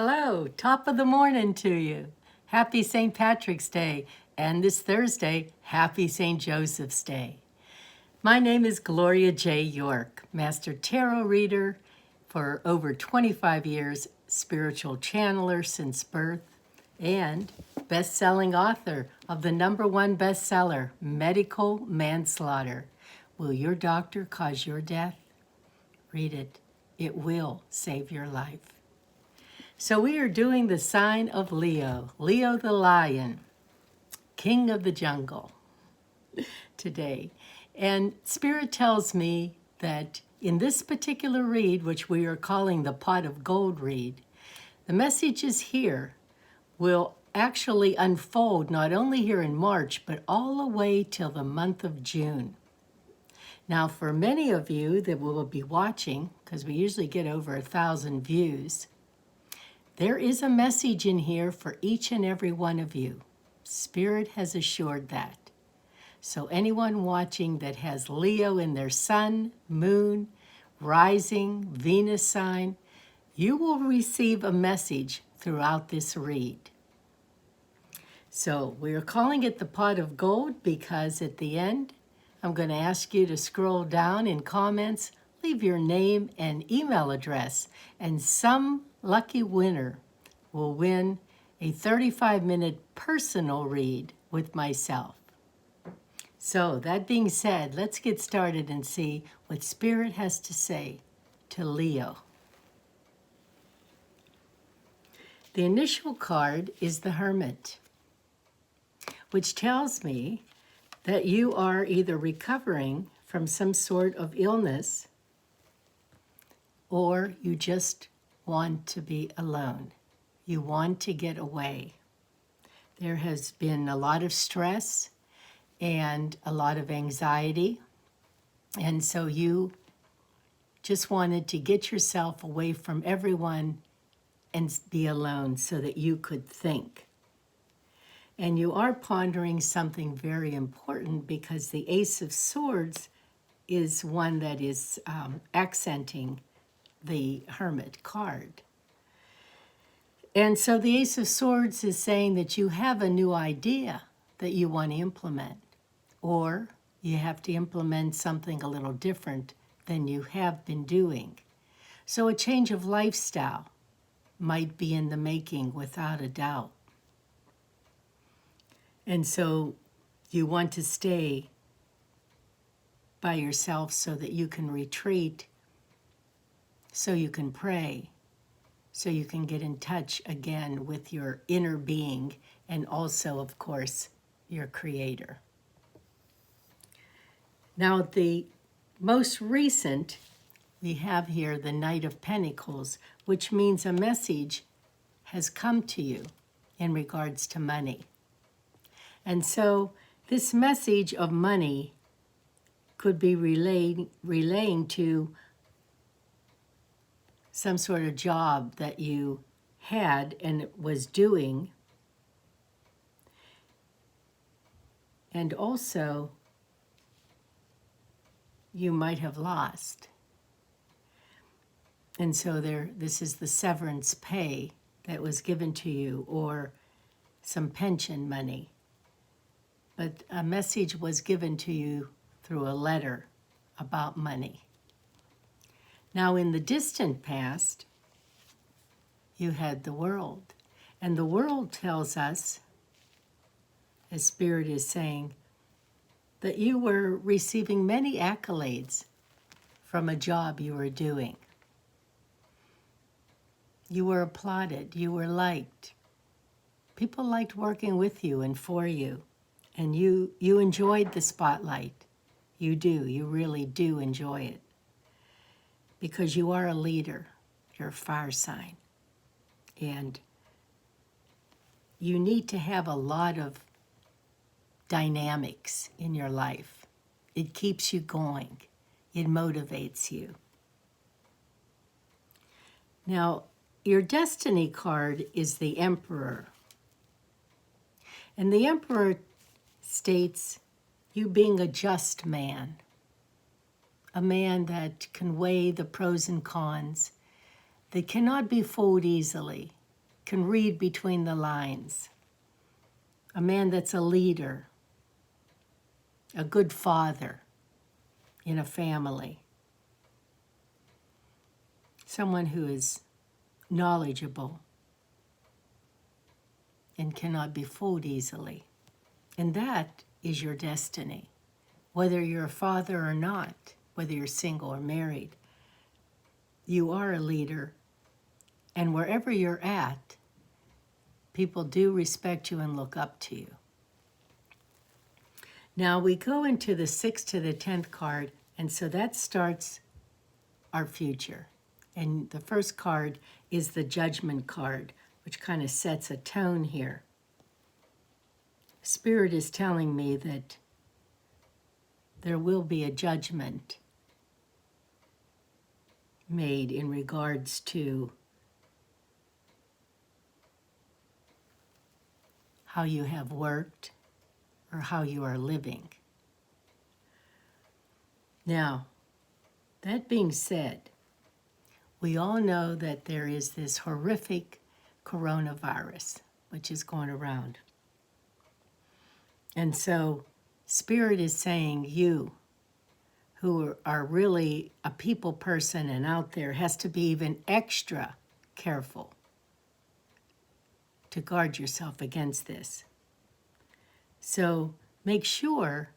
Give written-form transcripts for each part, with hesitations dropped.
Hello, top of the morning to you. Happy St. Patrick's Day, and this Thursday, happy St. Joseph's Day. My name is Gloria J. York, Master Tarot Reader for over 25 years, spiritual channeler since birth, and best-selling author of the #1 bestseller, Medical Manslaughter. Will your doctor cause your death? Read it. It will save your life. So we are doing the sign of Leo, Leo the lion, king of the jungle today. And Spirit tells me that in this particular read, which we are calling the Pot of Gold read, the messages here will actually unfold not only here in March, but all the way till the month of June. Now, for many of you that will be watching, because we usually get over 1,000 views, there is a message in here for each and every one of you. Spirit has assured that. So anyone watching that has Leo in their sun, moon, rising, Venus sign, you will receive a message throughout this read. So we are calling it the Pot of Gold because at the end, I'm going to ask you to scroll down in comments, leave your name and email address, and some lucky winner will win a 35-minute personal read with myself. So that being said, let's get started and see what Spirit has to say to Leo. The initial card is the Hermit, which tells me that you are either recovering from some sort of illness or you just want to be alone. You want to get away. There has been a lot of stress and a lot of anxiety, and so you just wanted to get yourself away from everyone and be alone so that you could think. And you are pondering something very important because the Ace of Swords is one that is accenting the Hermit card. And so the Ace of Swords is saying that you have a new idea that you want to implement, or you have to implement something a little different than you have been doing. So a change of lifestyle might be in the making without a doubt. And so you want to stay by yourself so that you can retreat, so you can pray, so you can get in touch again with your inner being and also, of course, your Creator. Now, the most recent, we have here the Knight of Pentacles, which means a message has come to you in regards to money. And so this message of money could be relaying to some sort of job that you had and was doing. And also, you might have lost. And so this is the severance pay that was given to you, or some pension money. But a message was given to you through a letter about money. Now, in the distant past, you had the World. And the World tells us, as Spirit is saying, that you were receiving many accolades from a job you were doing. You were applauded. You were liked. People liked working with you and for you. And you enjoyed the spotlight. You do. You really do enjoy it. Because you are a leader. You're a fire sign. And you need to have a lot of dynamics in your life. It keeps you going. It motivates you. Now, your destiny card is the Emperor. And the Emperor states you being a just man, a man that can weigh the pros and cons, that cannot be fooled easily, can read between the lines, a man that's a leader, a good father in a family, someone who is knowledgeable and cannot be fooled easily. And that is your destiny. Whether you're a father or not, whether you're single or married, you are a leader. And wherever you're at, people do respect you and look up to you. Now we go into the 6th to the 10th card, and so that starts our future. And the first card is the Judgment card, which kind of sets a tone here. Spirit is telling me that there will be a judgment made in regards to how you have worked or how you are living. Now, that being said, we all know that there is this horrific coronavirus which is going around. And so Spirit is saying you, who are really a people person and out there, has to be even extra careful to guard yourself against this. So make sure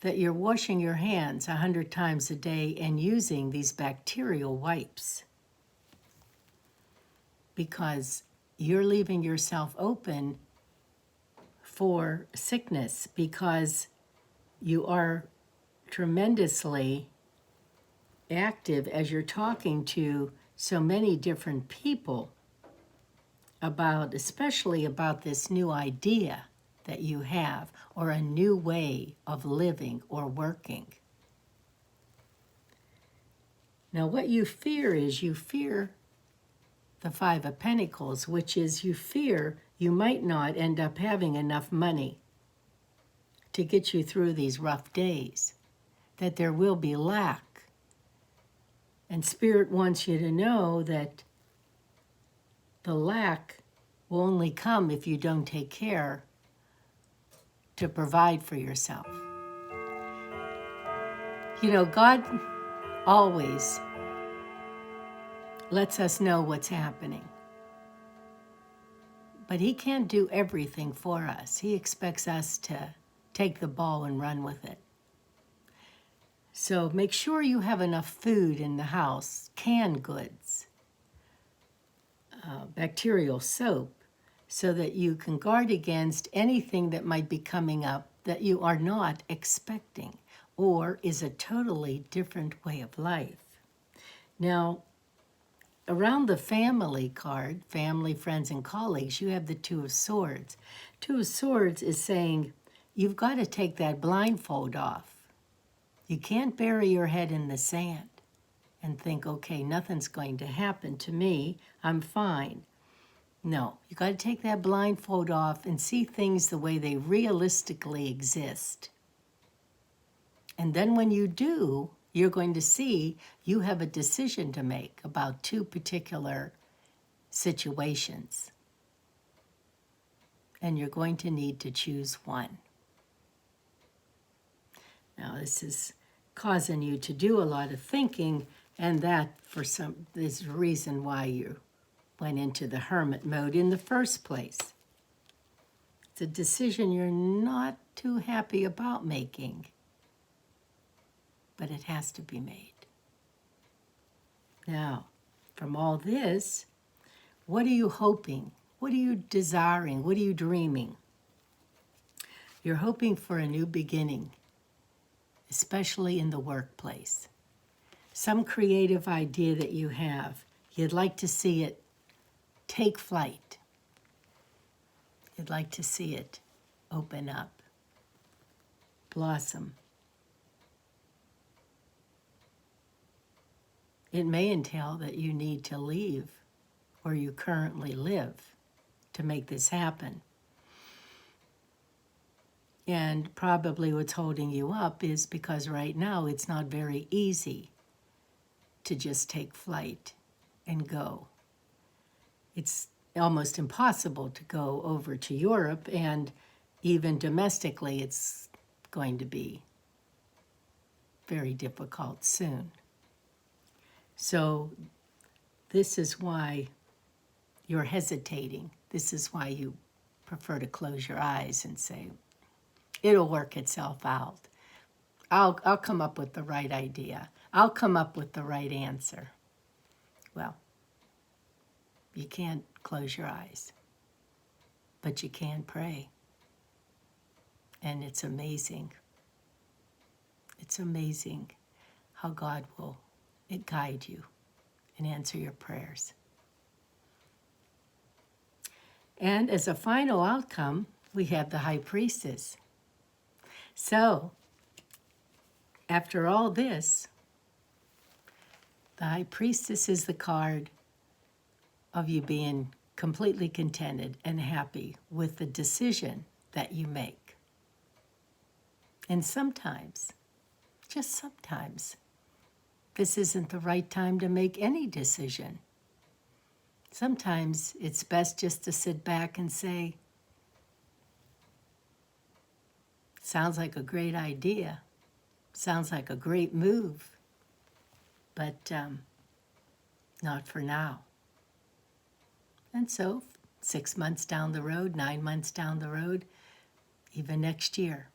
that you're washing your hands 100 times a day and using these bacterial wipes, because you're leaving yourself open for sickness, because you are tremendously active as you're talking to so many different people about, especially about this new idea that you have, or a new way of living or working. Now what you fear is, you fear the 5 of Pentacles, which is you fear you might not end up having enough money to get you through these rough days, that there will be lack. And Spirit wants you to know that the lack will only come if you don't take care to provide for yourself. You know, God always lets us know what's happening. But He can't do everything for us. He expects us to take the ball and run with it. So make sure you have enough food in the house, canned goods, bacterial soap, so that you can guard against anything that might be coming up that you are not expecting, or is a totally different way of life. Now, around the family card, family, friends, and colleagues, you have the 2 of Swords. 2 of Swords is saying you've got to take that blindfold off. You can't bury your head in the sand and think, okay, nothing's going to happen to me, I'm fine. No, you got to take that blindfold off and see things the way they realistically exist. And then when you do, you're going to see you have a decision to make about 2 particular situations. And you're going to need to choose one. Now, this is causing you to do a lot of thinking, and that for some is the reason why you went into the hermit mode in the first place. It's a decision you're not too happy about making, but it has to be made. Now, from all this, what are you hoping? What are you desiring? What are you dreaming? You're hoping for a new beginning, especially in the workplace. Some creative idea that you have, you'd like to see it take flight. You'd like to see it open up, blossom. It may entail that you need to leave where you currently live to make this happen. And probably what's holding you up is because right now it's not very easy to just take flight and go. It's almost impossible to go over to Europe, and even domestically, it's going to be very difficult soon. So this is why you're hesitating. This is why you prefer to close your eyes and say, it'll work itself out. I'll come up with the right idea. I'll come up with the right answer. Well, you can't close your eyes, but you can pray. And it's amazing. It's amazing how God will guide you and answer your prayers. And as a final outcome, we have the high priestess. So, after all this, the high priestess is the card of you being completely contented and happy with the decision that you make. And sometimes, just sometimes, this isn't the right time to make any decision. Sometimes it's best just to sit back and say, sounds like a great idea, sounds like a great move, but not for now. And so 6 months down the road, 9 months down the road, even next year,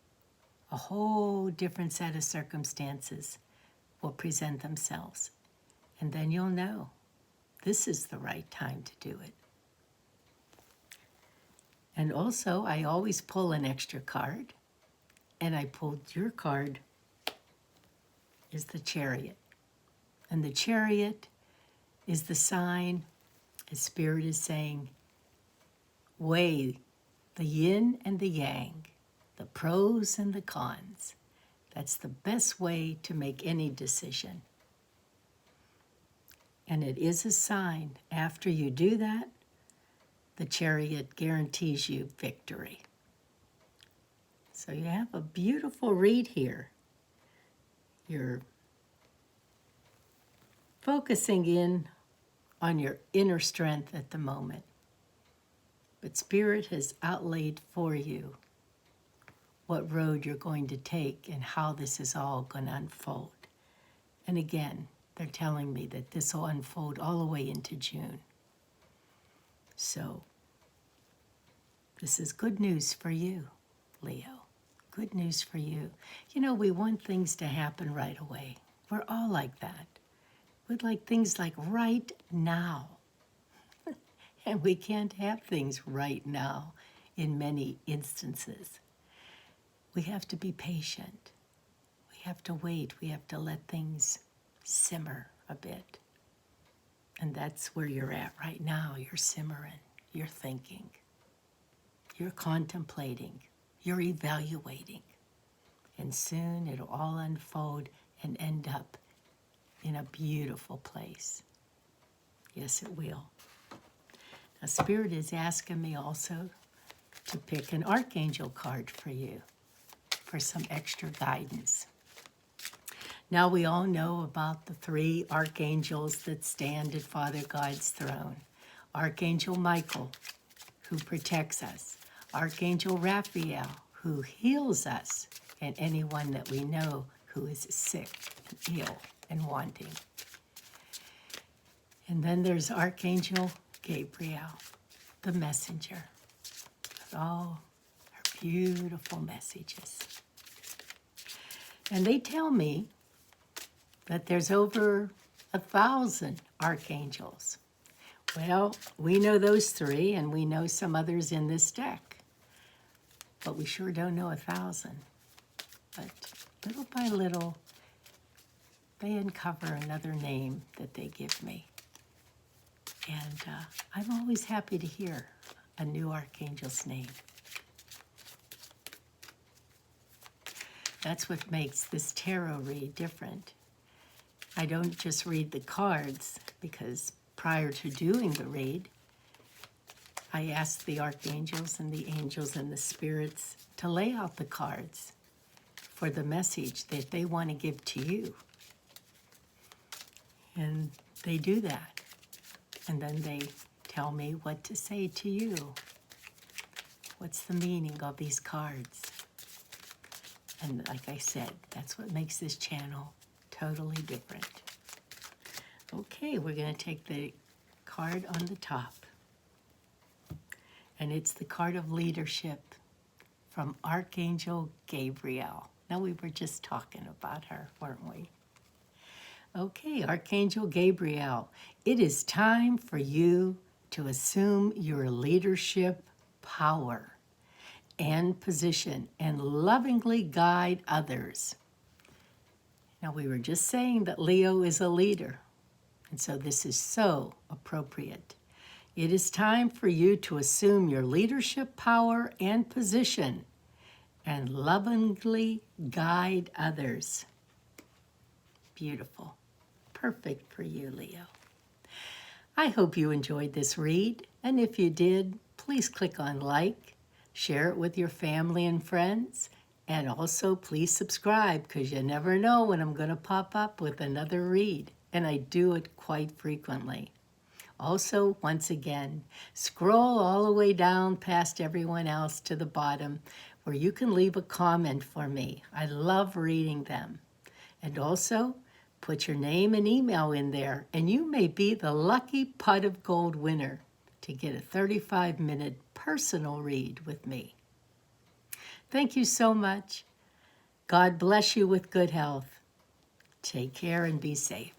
a whole different set of circumstances will present themselves. And then you'll know this is the right time to do it. And also, I always pull an extra card, and I pulled your card is the Chariot. And the Chariot is the sign, as Spirit is saying, weigh the yin and the yang, the pros and the cons. That's the best way to make any decision. And it is a sign, after you do that, the Chariot guarantees you victory. So you have a beautiful read here. You're focusing in on your inner strength at the moment. But Spirit has outlaid for you what road you're going to take and how this is all going to unfold. And again, they're telling me that this will unfold all the way into June. So, this is good news for you, Leo. Good news for you. You know, we want things to happen right away. We're all like that. We'd like things like right now. And we can't have things right now in many instances. We have to be patient. We have to wait. We have to let things simmer a bit. And that's where you're at right now. You're simmering. You're thinking. You're contemplating. You're evaluating. And soon it'll all unfold and end up in a beautiful place. Yes, it will. Now, Spirit is asking me also to pick an Archangel card for you for some extra guidance. Now we all know about the 3 archangels that stand at Father God's throne. Archangel Michael, who protects us. Archangel Raphael, who heals us, and anyone that we know who is sick and ill and wanting. And then there's Archangel Gabriel, the messenger, with all her beautiful messages. And they tell me that there's over 1,000 archangels. Well, we know those 3, and we know some others in this deck, but we sure don't know 1,000. But little by little, they uncover another name that they give me. And I'm always happy to hear a new archangel's name. That's what makes this tarot read different. I don't just read the cards, because prior to doing the read, I ask the archangels and the angels and the spirits to lay out the cards for the message that they want to give to you. And they do that. And then they tell me what to say to you. What's the meaning of these cards? And like I said, that's what makes this channel totally different. Okay, we're going to take the card on the top. And it's the card of leadership from Archangel Gabriel. Now, we were just talking about her, weren't we? Okay, Archangel Gabriel, it is time for you to assume your leadership power and position and lovingly guide others. Now, we were just saying that Leo is a leader, and so this is so appropriate. It is time for you to assume your leadership power and position and lovingly guide others. Beautiful. Perfect for you, Leo. I hope you enjoyed this read, and if you did, please click on like, share it with your family and friends, and also please subscribe, because you never know when I'm going to pop up with another read, and I do it quite frequently. Also, once again, scroll all the way down past everyone else to the bottom where you can leave a comment for me. I love reading them. And also, put your name and email in there, and you may be the lucky pot of gold winner to get a 35-minute personal read with me. Thank you so much. God bless you with good health. Take care and be safe.